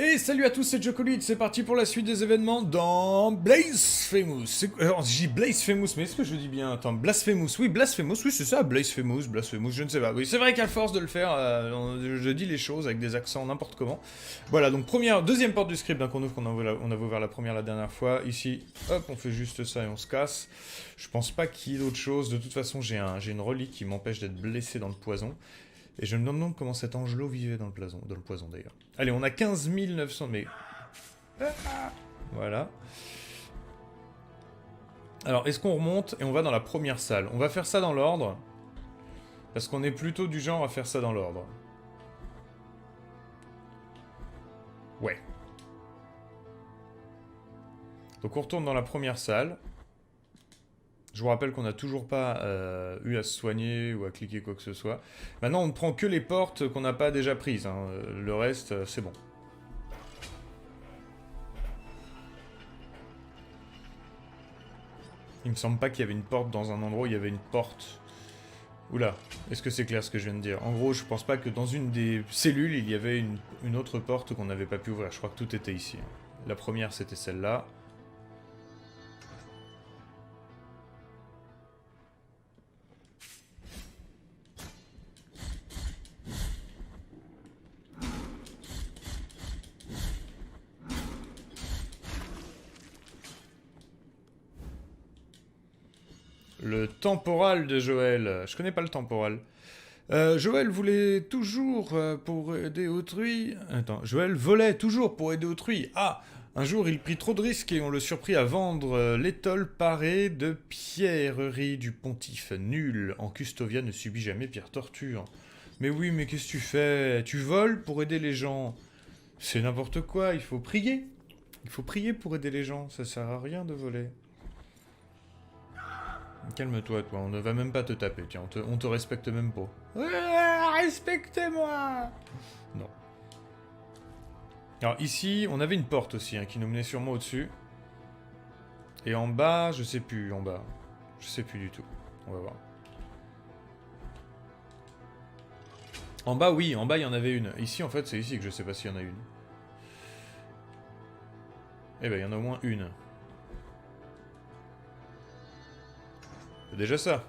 Et salut à tous, c'est Jocolid, c'est parti pour la suite des événements dans Blasphemous. Alors, je dis Blasphemous, mais est-ce que je dis bien? Attends, Blasphemous, oui, c'est ça, Blasphemous, je ne sais pas. Oui, c'est vrai qu'à force de le faire, je dis les choses avec des accents n'importe comment. Voilà, donc deuxième porte du script qu'on ouvre, on avait ouvert la première la dernière fois. Ici, hop, on fait juste ça et on se casse. Je pense pas qu'il y ait d'autre chose. De toute façon, j'ai une relique qui m'empêche d'être blessé dans le poison. Et je me demande comment cet Angelo vivait dans le poison d'ailleurs. Allez, on a 15 900, mais... Voilà. Alors, est-ce qu'on remonte et on va dans la première salle? On va faire ça dans l'ordre. Parce qu'on est plutôt du genre à faire ça dans l'ordre. Ouais. Donc on retourne dans la première salle. Je vous rappelle qu'on n'a toujours pas eu à se soigner ou à cliquer quoi que ce soit. Maintenant, on ne prend que les portes qu'on n'a pas déjà prises. Hein. Le reste, c'est bon. Il me semble pas qu'il y avait une porte dans un endroit où il y avait une porte. Oula, est-ce que c'est clair ce que je viens de dire? En gros, je pense pas que dans une des cellules, il y avait une autre porte qu'on n'avait pas pu ouvrir. Je crois que tout était ici. La première, c'était celle-là. Le temporal de Joël. Je connais pas le temporal. Joël voulait toujours pour aider autrui... Attends, Joël volait toujours pour aider autrui. Ah, un jour il prit trop de risques et on le surprit à vendre l'étole parée de pierreries du pontife. Nul en Custovia ne subit jamais pire torture. Mais oui, mais qu'est-ce que tu fais? Tu voles pour aider les gens. C'est n'importe quoi, il faut prier. Il faut prier pour aider les gens, ça sert à rien de voler. Calme-toi, toi, on ne va même pas te taper, tiens, on te respecte même pas. Respectez-moi! Non. Alors ici, on avait une porte aussi, qui nous menait sûrement au-dessus. Et en bas, je sais plus, en bas. Je sais plus du tout. On va voir. En bas, oui, en bas, il y en avait une. Ici, en fait, c'est ici que je sais pas s'il y en a une. Eh ben, il y en a au moins une. C'est déjà ça.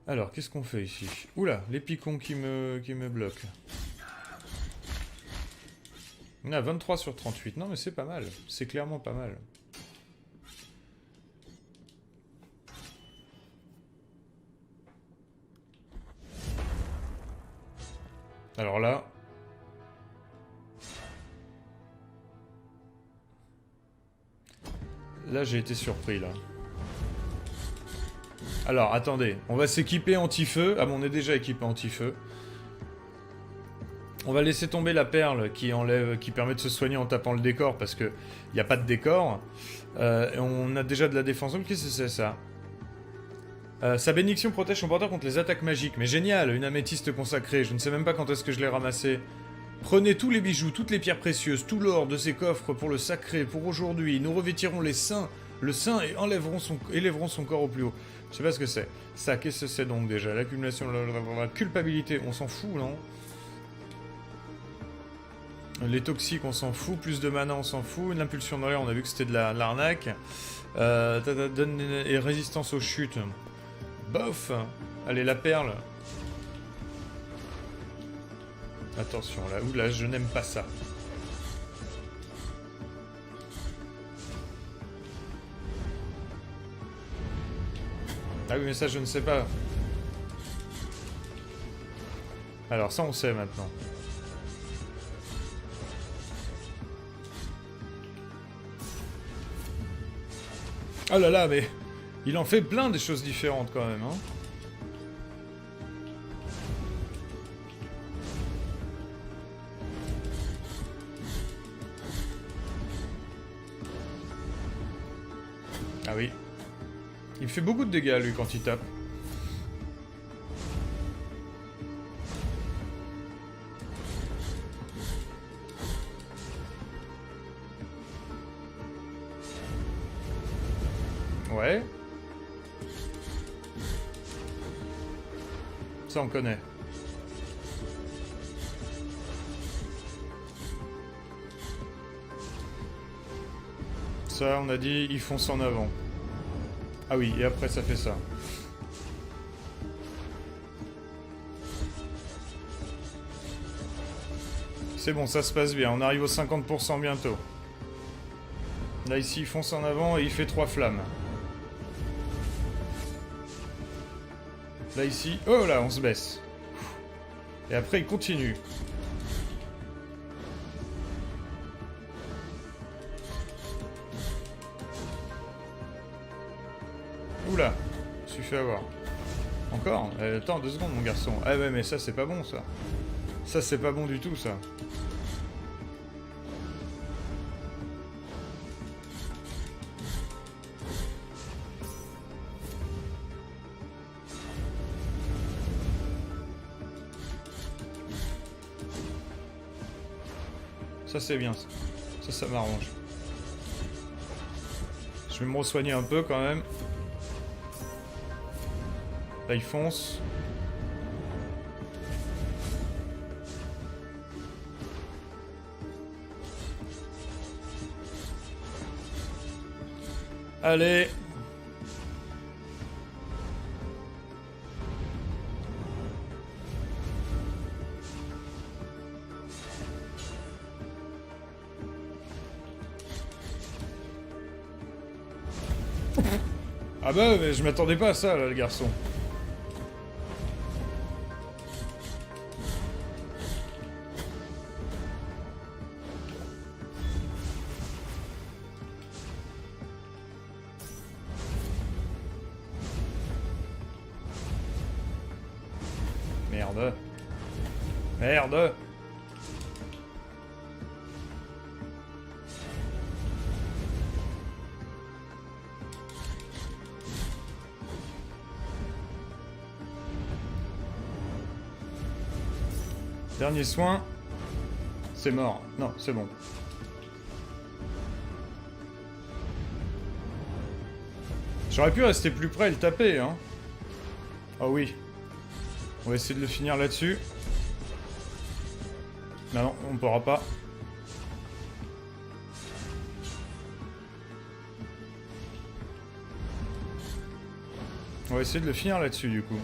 Alors, qu'est-ce qu'on fait ici? Oula, les picons qui me bloquent. On a 23 sur 38. Non, mais c'est pas mal. C'est clairement pas mal. Alors là... Là, j'ai été surpris, là. Alors, attendez. On va s'équiper anti-feu. Ah bon, on est déjà équipé anti-feu. On va laisser tomber la perle qui permet de se soigner en tapant le décor, parce que il n'y a pas de décor. On a déjà de la défense. Qu'est-ce que c'est, ça? Sa bénédiction protège son porteur contre les attaques magiques. Mais génial, une améthyste consacrée. Je ne sais même pas quand est-ce que je l'ai ramassée. Prenez tous les bijoux, toutes les pierres précieuses, tout l'or de ces coffres pour le sacré, pour aujourd'hui. Nous revêtirons le saint et élèveront son corps au plus haut. Je sais pas ce que c'est. Ça, qu'est-ce que c'est donc déjà? L'accumulation de la culpabilité, on s'en fout, non? Les toxiques, on s'en fout. Plus de mana, on s'en fout. Une impulsion de l'air, on a vu que c'était de l'arnaque. Et résistance aux chutes. Bof. Allez, la perle. Attention, là, oula, je n'aime pas ça. Ah oui, mais ça, je ne sais pas. Alors, ça, on sait maintenant. Oh là là, mais... Il en fait plein des choses différentes, quand même, hein. Ah oui. Il fait beaucoup de dégâts, lui, quand il tape. Ouais. Ça, on connaît. Ça, on a dit, il fonce en avant. Ah oui, et après ça fait ça. C'est bon, ça se passe bien. On arrive aux 50% bientôt. Là, ici, il fonce en avant et il fait 3 flammes. Là, ici... Oh là, on se baisse. Et après, il continue. Oula, je me suis fait avoir. Encore attends, 2 secondes, mon garçon. Ah ouais, mais ça, c'est pas bon, ça. Ça, c'est pas bon du tout, ça. Ça, c'est bien, ça. Ça m'arrange. Je vais me re-soigner un peu, quand même. Là, il fonce. Allez. Ah bah, mais je m'attendais pas à ça, là, le garçon. Merde. Merde. Dernier soin. C'est mort. Non, c'est bon. J'aurais pu rester plus près et le taper, hein. Oh oui. On va essayer de le finir là-dessus. Non, on pourra pas. On va essayer de le finir là-dessus, du coup.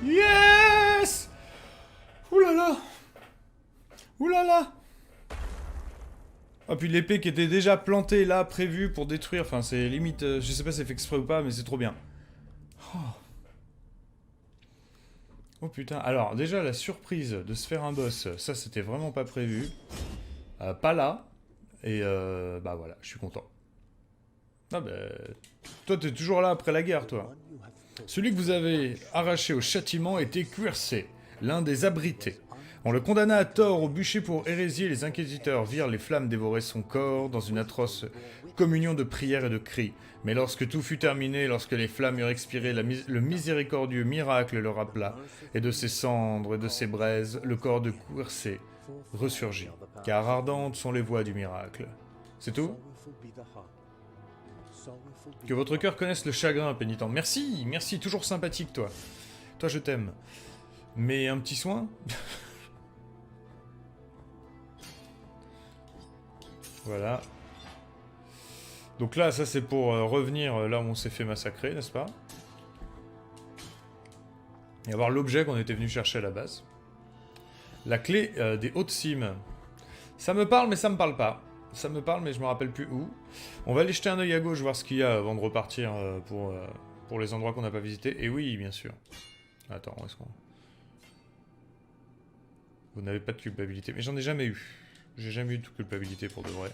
Yes! Ouh là là! Ouh là là! Ah, puis l'épée qui était déjà plantée là, prévue pour détruire. Enfin, c'est limite. Je sais pas si c'est fait exprès ou pas, mais c'est trop bien. Oh. Oh putain. Alors, déjà, la surprise de se faire un boss, ça c'était vraiment pas prévu. Pas là. Et bah voilà, je suis content. Ah bah. Toi, t'es toujours là après la guerre, toi. Celui que vous avez arraché au châtiment était Cuirsé, l'un des abrités. On le condamna à tort au bûcher pour hérésie et les inquisiteurs virent les flammes dévorer son corps dans une atroce communion de prières et de cris. Mais lorsque tout fut terminé, lorsque les flammes eurent expiré, le miséricordieux miracle le rappela, et de ses cendres et de ses braises, le corps de Cuirsé ressurgit. Car ardentes sont les voies du miracle. C'est tout ? Que votre cœur connaisse le chagrin, pénitent. Merci, merci, toujours sympathique, toi. Toi, je t'aime. Mais un petit soin ? Voilà. Donc là, ça c'est pour revenir là où on s'est fait massacrer, n'est-ce pas? Et avoir l'objet qu'on était venu chercher à la base. La clé des hautes cimes. Ça me parle, mais ça me parle pas. Ça me parle, mais je me rappelle plus où. On va aller jeter un œil à gauche, voir ce qu'il y a avant de repartir pour les endroits qu'on n'a pas visités. Et oui, bien sûr. Attends, est-ce qu'on... Vous n'avez pas de culpabilité. Mais j'en ai jamais eu. J'ai jamais eu de culpabilité pour de vrai.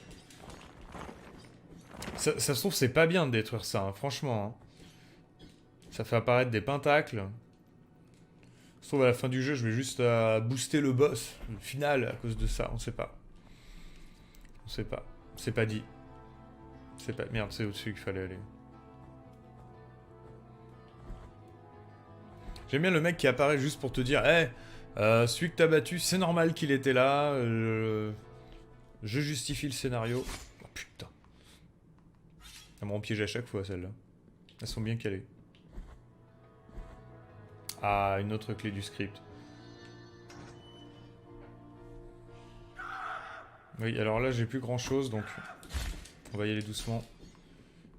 Ça se trouve, c'est pas bien de détruire ça, hein, franchement. Hein. Ça fait apparaître des pentacles. Ça se trouve, à la fin du jeu, je vais juste booster le boss, le final, à cause de ça. On sait pas. On sait pas. C'est pas dit. C'est pas... Merde, c'est au-dessus qu'il fallait aller. J'aime bien le mec qui apparaît juste pour te dire « Hey, celui que t'as battu, c'est normal qu'il était là. Je justifie le scénario. » Oh putain. Elle me rend piège à chaque fois, celle-là. Elles sont bien calées. Ah, une autre clé du script. Oui, alors là, j'ai plus grand-chose, donc on va y aller doucement.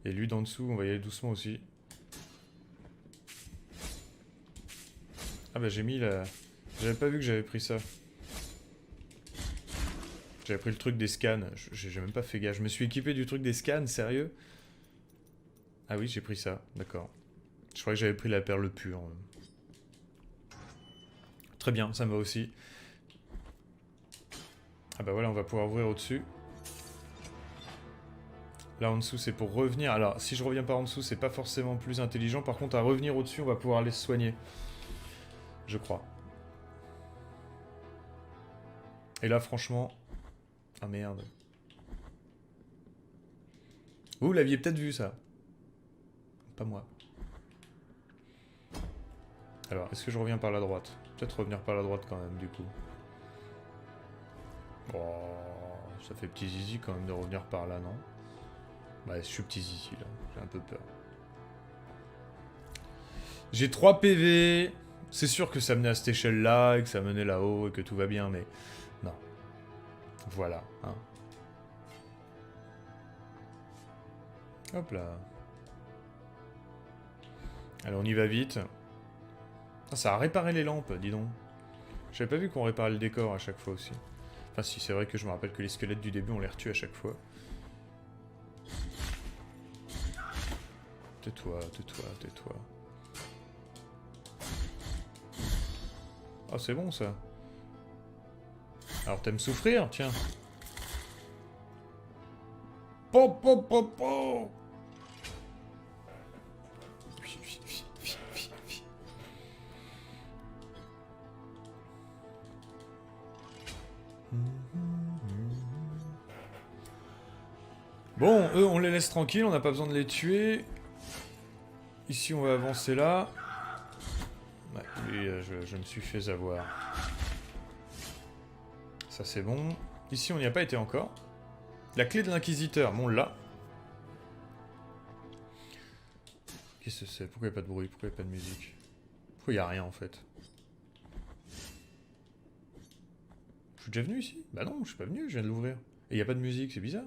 Et lui d'en dessous, on va y aller doucement aussi. Ah bah j'ai mis la... J'avais pas vu que j'avais pris ça. J'avais pris le truc des scans. J'ai même pas fait gaffe. Je me suis équipé du truc des scans, sérieux? Ah oui, j'ai pris ça, d'accord. Je croyais que j'avais pris la perle pure. Très bien, ça me va aussi. Ah bah voilà, on va pouvoir ouvrir au-dessus. Là en dessous c'est pour revenir. Alors si je reviens par en dessous c'est pas forcément plus intelligent. Par contre à revenir au-dessus on va pouvoir aller se soigner. Je crois. Et là franchement... Ah merde. Vous l'aviez peut-être vu ça. Pas moi. Alors est-ce que je reviens par la droite? Peut-être revenir par la droite quand même du coup. Oh, ça fait petit zizi quand même de revenir par là, non? Bah, je suis petit zizi là, j'ai un peu peur. J'ai 3 PV. C'est sûr que ça menait à cette échelle-là, et que ça menait là-haut, et que tout va bien, mais... Non. Voilà, hein. Hop là. Allez, on y va vite. Ah, ça a réparé les lampes, dis donc. J'avais pas vu qu'on réparait le décor à chaque fois aussi. Enfin si, c'est vrai que je me rappelle que les squelettes du début, on les retue à chaque fois. Tais-toi, tais-toi, tais-toi. Ah, c'est bon ça. Alors t'aimes souffrir? Tiens. Po, po, po, po. Bon, eux, on les laisse tranquilles, on n'a pas besoin de les tuer. Ici, on va avancer là. Ouais, lui, je me suis fait avoir. Ça, c'est bon. Ici, on n'y a pas été encore. La clé de l'inquisiteur, bon, là. Qu'est-ce que c'est? Pourquoi il n'y a pas de bruit? Pourquoi il n'y a pas de musique? Pourquoi il n'y a rien, en fait? Je suis déjà venu ici? Bah non, je suis pas venu, je viens de l'ouvrir. Et il n'y a pas de musique, c'est bizarre.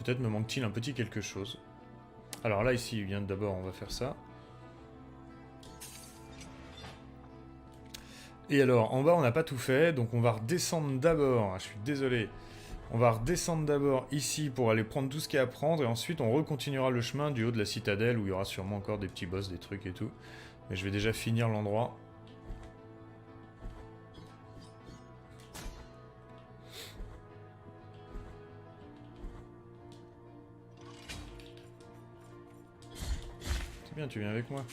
Peut-être me manque-t-il un petit quelque chose. Alors là, ici, bien d'abord, on va faire ça. Et alors, en bas, on n'a pas tout fait, donc on va redescendre d'abord. Je suis désolé. On va redescendre d'abord ici pour aller prendre tout ce qu'il y a à prendre, et ensuite on recontinuera le chemin du haut de la citadelle, où il y aura sûrement encore des petits boss, des trucs et tout. Mais je vais déjà finir l'endroit. C'est bien, tu viens avec moi.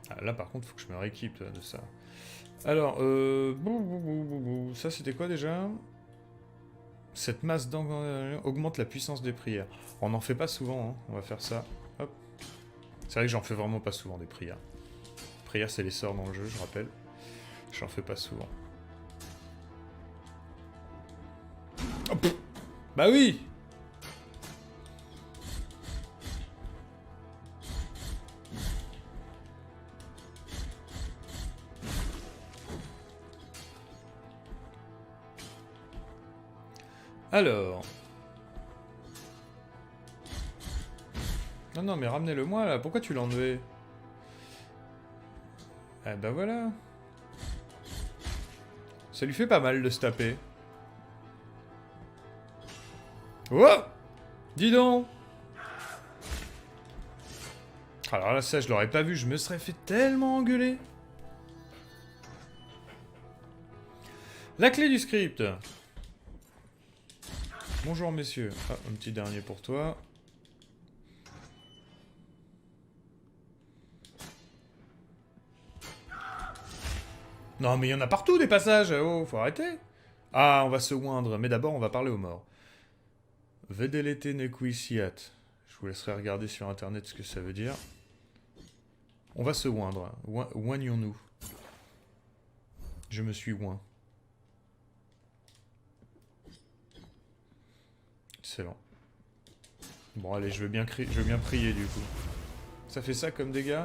Ah, là par contre, faut que je me rééquipe de ça. Alors, ça c'était quoi déjà? Cette masse d'engrais augmente la puissance des prières. On n'en fait pas souvent, hein. On va faire ça. Hop. C'est vrai que j'en fais vraiment pas souvent des prières. Prières, c'est les sorts dans le jeu, je rappelle. J'en fais pas souvent. Oh, bah oui! Alors... Non, non, mais ramenez-le moi, là. Pourquoi tu l'as enlevé? Eh ben voilà. Ça lui fait pas mal de se taper. Oh! Dis donc! Alors là, ça, je l'aurais pas vu. Je me serais fait tellement engueuler. La clé du script. Bonjour, messieurs. Ah, un petit dernier pour toi. Non, mais il y en a partout des passages. Oh, faut arrêter. Ah, on va se oindre. Mais d'abord, on va parler aux morts. Vedelete nequiciat. Je vous laisserai regarder sur internet ce que ça veut dire. On va se oindre. Oignons-nous. Je me suis oint. Excellent. Bon allez, je veux bien prier du coup. Ça fait ça comme dégâts?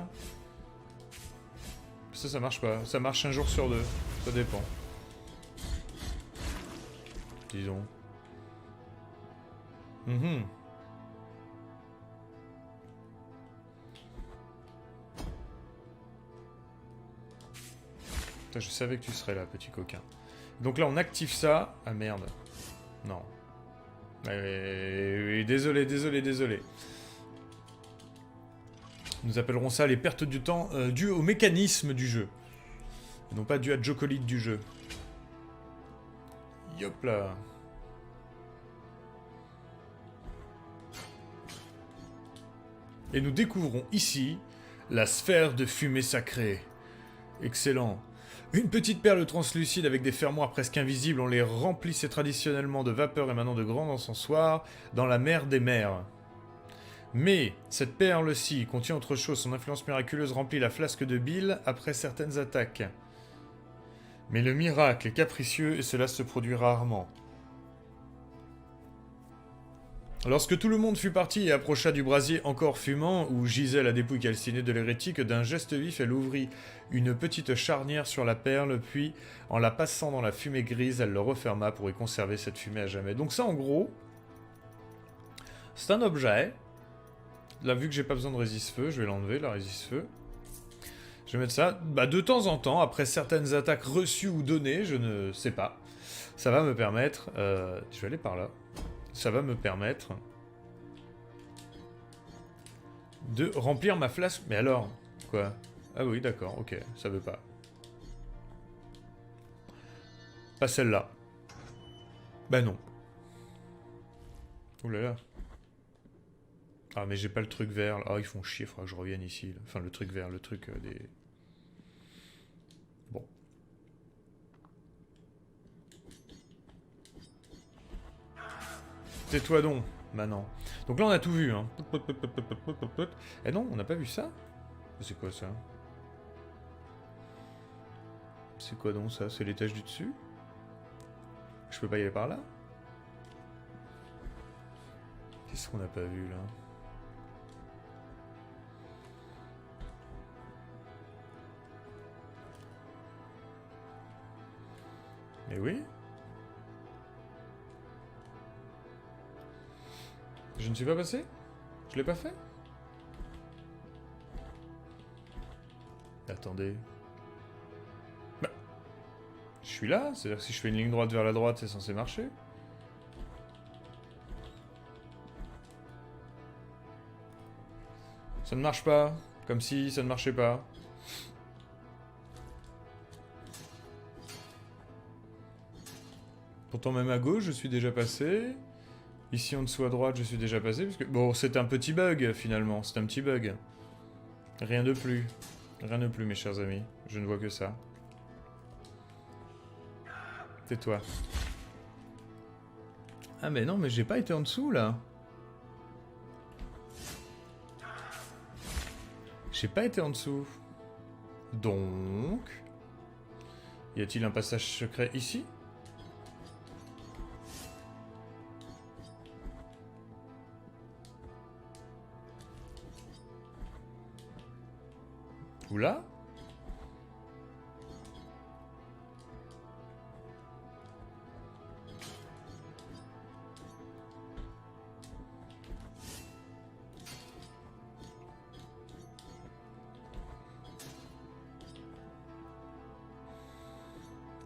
Ça marche pas. Ça marche un jour sur deux. Ça dépend. Disons. Putain, je savais que tu serais là, petit coquin. Donc là, on active ça. Ah merde. Non. Désolé. Nous appellerons ça les pertes du temps dues au mécanisme du jeu. Et non pas dues à Jocolite du jeu. Yop là. Et nous découvrons ici la sphère de fumée sacrée. Excellent. Une petite perle translucide avec des fermoirs presque invisibles, on les remplissait traditionnellement de vapeur émanant de grands encensoirs dans la mer des mers. Mais cette perle-ci contient autre chose, son influence miraculeuse remplit la flasque de bile après certaines attaques. Mais le miracle est capricieux et cela se produit rarement. Lorsque tout le monde fut parti et approcha du brasier encore fumant, où gisait la dépouille calcinée de l'hérétique, d'un geste vif, elle ouvrit une petite charnière sur la perle, puis, en la passant dans la fumée grise, elle le referma pour y conserver cette fumée à jamais. Donc ça, en gros, c'est un objet. Là, vu que j'ai pas besoin de résiste-feu, je vais l'enlever, la résiste-feu. Je vais mettre ça. Bah, de temps en temps, après certaines attaques reçues ou données, je ne sais pas, ça va me permettre... je vais aller par là. Ça va me permettre de remplir ma flasque. Mais alors, quoi? Ah oui, d'accord, ok, ça veut pas. Pas celle-là. Bah non. Ouh là là. Ah mais j'ai pas le truc vert. Ah ils font chier, faudra que je revienne ici. Là. Enfin le truc vert, le truc des... Bon. Tais-toi donc, maintenant. Donc là on a tout vu, hein. Eh non, on n'a pas vu ça? C'est quoi ça? C'est quoi donc ça? C'est l'étage du dessus? Je peux pas y aller par là? Qu'est-ce qu'on n'a pas vu là? Mais oui. Je ne suis pas passé? Je l'ai pas fait? Attendez. Bah. Je suis là, c'est-à-dire que si je fais une ligne droite vers la droite, c'est censé marcher. Ça ne marche pas. Comme si ça ne marchait pas. Pourtant même à gauche, je suis déjà passé. Ici en dessous à droite, je suis déjà passé. Parce que... Bon, c'est un petit bug finalement. C'est un petit bug. Rien de plus. Rien de plus, mes chers amis. Je ne vois que ça. Tais-toi. Ah mais non, mais j'ai pas été en dessous là. J'ai pas été en dessous. Donc... Y a-t-il un passage secret ici ? Ou là ?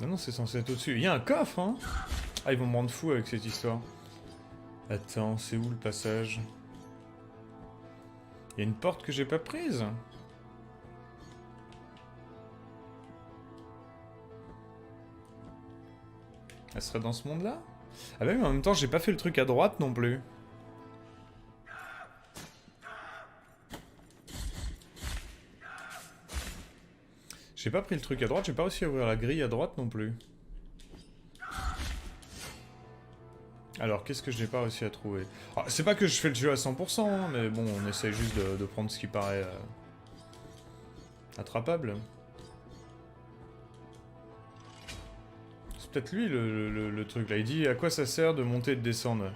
Non, non, c'est censé être au-dessus. Il y a un coffre, hein ? Ah, ils vont me rendre fou avec cette histoire. Attends, c'est où le passage ? Il y a une porte que j'ai pas prise. Elle serait dans ce monde-là ? Ah bah oui, mais en même temps, j'ai pas fait le truc à droite non plus. J'ai pas pris le truc à droite, j'ai pas réussi à ouvrir la grille à droite non plus. Alors, qu'est-ce que je n'ai pas réussi à trouver? Ah, c'est pas que je fais le jeu à 100%, hein, mais bon, on essaye juste de prendre ce qui paraît attrapable. C'est peut-être lui le truc là. Il dit à quoi ça sert de monter et de descendre?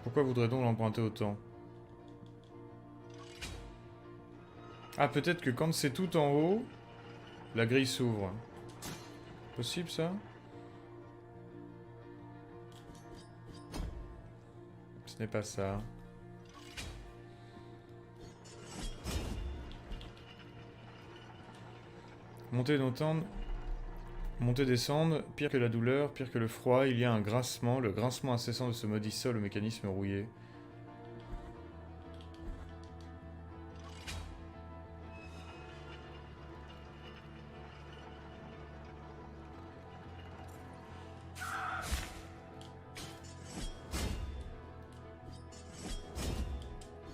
Pourquoi voudrait-on l'emprunter autant? Ah, peut-être que quand c'est tout en haut, la grille s'ouvre. Possible ça? Ce n'est pas ça. Monter, descendre. Monter, descendre, pire que la douleur, pire que le froid, il y a un grincement, le grincement incessant de ce maudit sol au mécanisme rouillé.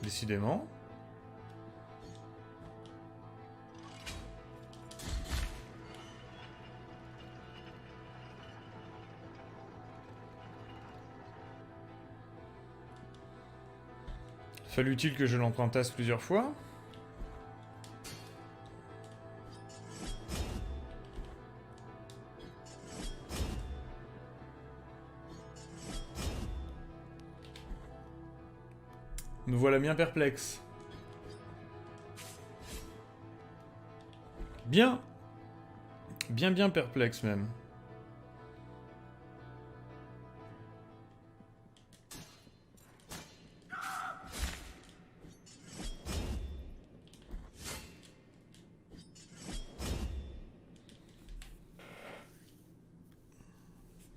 Décidément. Fallut-il que je l'empruntasse plusieurs fois? Me voilà bien perplexe. Bien. Bien perplexe même.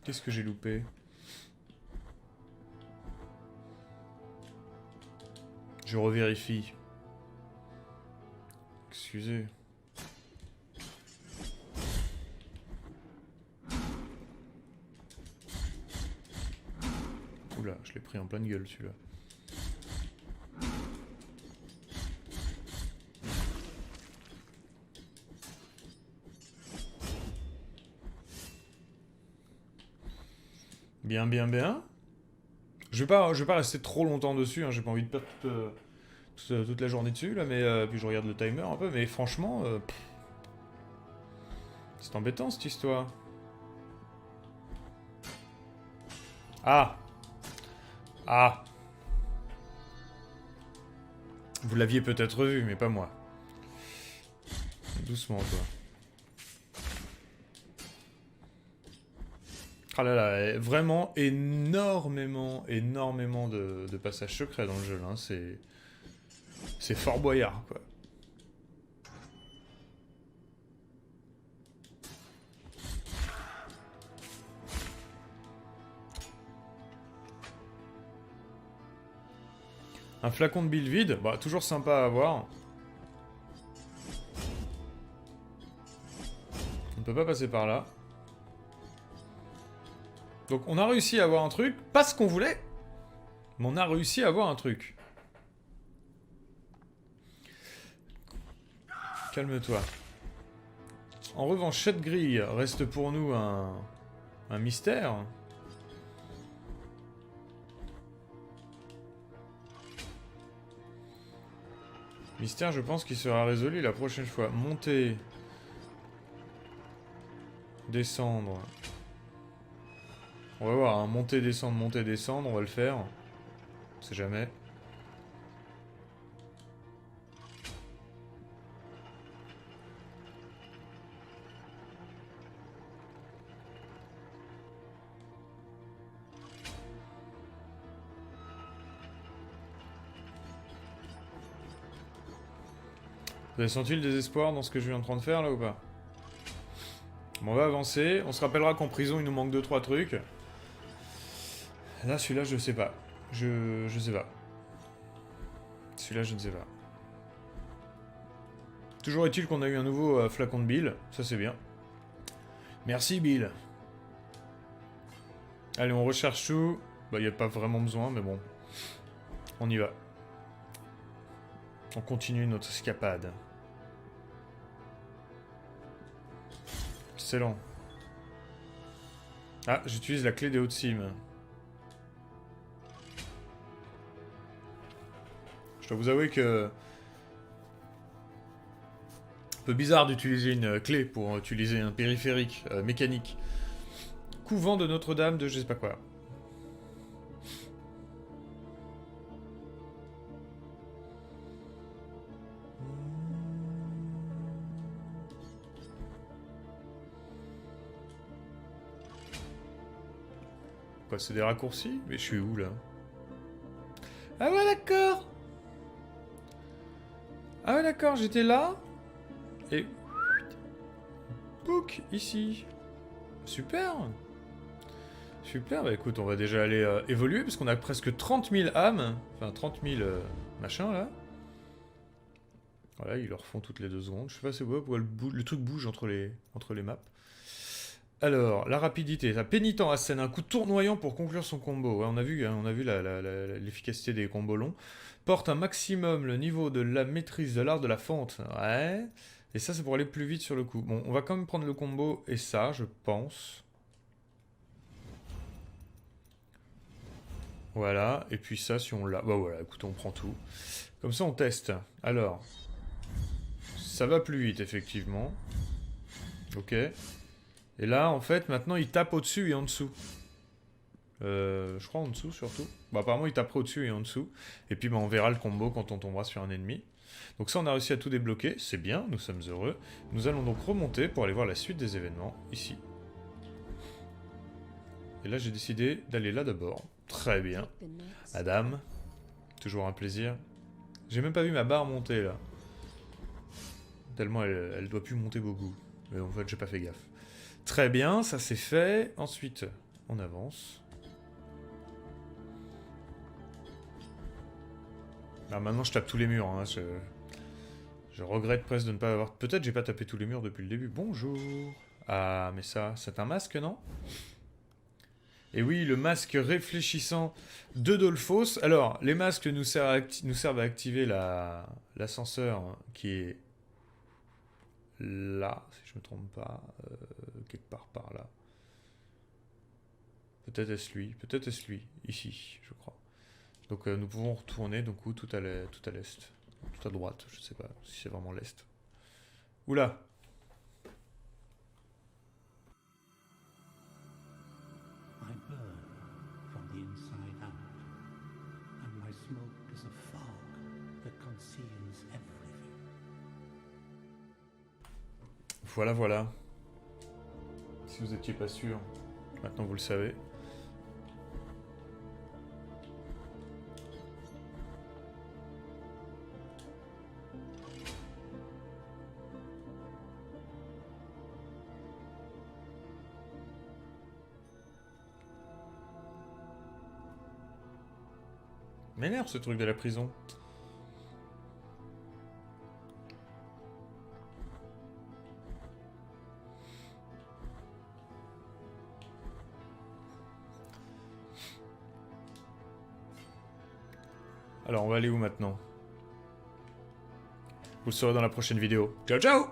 Qu'est-ce que j'ai loupé? Je revérifie. Excusez. Oula, je l'ai pris en pleine gueule celui-là. Bien. Je vais pas rester trop longtemps dessus, hein, j'ai pas envie de perdre toute la journée dessus, là, mais puis je regarde le timer un peu, mais franchement, c'est embêtant cette histoire. Ah! Ah! Vous l'aviez peut-être vu, mais pas moi. Doucement, toi. Ah là là, vraiment énormément de passages secrets dans le jeu, là. C'est Fort Boyard, quoi. Un flacon de bile vide, bah toujours sympa à avoir. On ne peut pas passer par là. Donc on a réussi à avoir un truc, pas ce qu'on voulait, mais on a réussi à avoir un truc. Calme-toi. En revanche, cette grille reste pour nous un mystère. Mystère, je pense qu'il sera résolu la prochaine fois. Monter. Descendre. On va voir, hein. Monter, descendre, on va le faire. On sait jamais. Vous avez senti le désespoir dans ce que je viens de faire là ou pas? Bon, on va avancer. On se rappellera qu'en prison il nous manque 2-3 trucs. Là, celui-là, je sais pas. Je sais pas. Celui-là, je ne sais pas. Toujours est-il qu'on a eu un nouveau flacon de Bill. Ça, c'est bien. Merci, Bill. Allez, on recherche tout. Bah, il n'y a pas vraiment besoin, mais bon. On y va. On continue notre escapade. Excellent. Ah, j'utilise la clé des hautes cimes. Je dois vous avouer que... un peu bizarre d'utiliser une clé pour utiliser un périphérique mécanique. Couvent de Notre-Dame de je sais pas quoi. Quoi, c'est des raccourcis? Mais je suis où, là? Ah ouais, d'accord! Ah ouais, d'accord, j'étais là. Et... book, ici. Super! Super, bah écoute, on va déjà aller évoluer, parce qu'on a presque 30 000 âmes. Enfin, 30 000 machins, là. Voilà, ils leur font toutes les 2 secondes. Je sais pas c'est quoi, pourquoi le truc bouge entre les maps. Alors, la rapidité. La pénitent assène un coup tournoyant pour conclure son combo. Ouais, on a vu l'efficacité des combos longs. Porte un maximum le niveau de la maîtrise de l'art de la fente. Ouais. Et ça, c'est pour aller plus vite sur le coup. Bon, on va quand même prendre le combo et ça, je pense. Voilà. Et puis ça, si on l'a... Bah voilà, écoute, on prend tout. Comme ça, on teste. Alors... ça va plus vite, effectivement. Ok. Et là, en fait, maintenant, il tape au-dessus et en dessous. Je crois en dessous, surtout. Bah, apparemment, il tapera au-dessus et en dessous. Et puis, bah, on verra le combo quand on tombera sur un ennemi. Donc ça, on a réussi à tout débloquer. C'est bien, nous sommes heureux. Nous allons donc remonter pour aller voir la suite des événements, ici. Et là, j'ai décidé d'aller là d'abord. Très bien. Madame, toujours un plaisir. J'ai même pas vu ma barre monter, là. Tellement elle doit plus monter beaucoup. Mais en fait, j'ai pas fait gaffe. Très bien, ça c'est fait. Ensuite, on avance. Alors maintenant, je tape tous les murs. Hein. Je regrette presque de ne pas avoir... peut-être j'ai pas tapé tous les murs depuis le début. Bonjour. Ah, mais ça, c'est un masque, non? Et oui, le masque réfléchissant de Dolphos. Alors, les masques nous servent à activer l'ascenseur qui est là, si je me trompe pas, quelque part par là. Peut-être est-ce lui, ici, je crois. Donc nous pouvons retourner, donc où tout à l'est, tout à droite, je sais pas si c'est vraiment l'est. Oula! I burn from the inside out, and my smoke is a fog that conceals everything. Voilà, voilà. Si vous étiez pas sûr, maintenant vous le savez. M'énerve ce truc de la prison. Alors on va aller où maintenant? Vous le saurez dans la prochaine vidéo. Ciao ciao!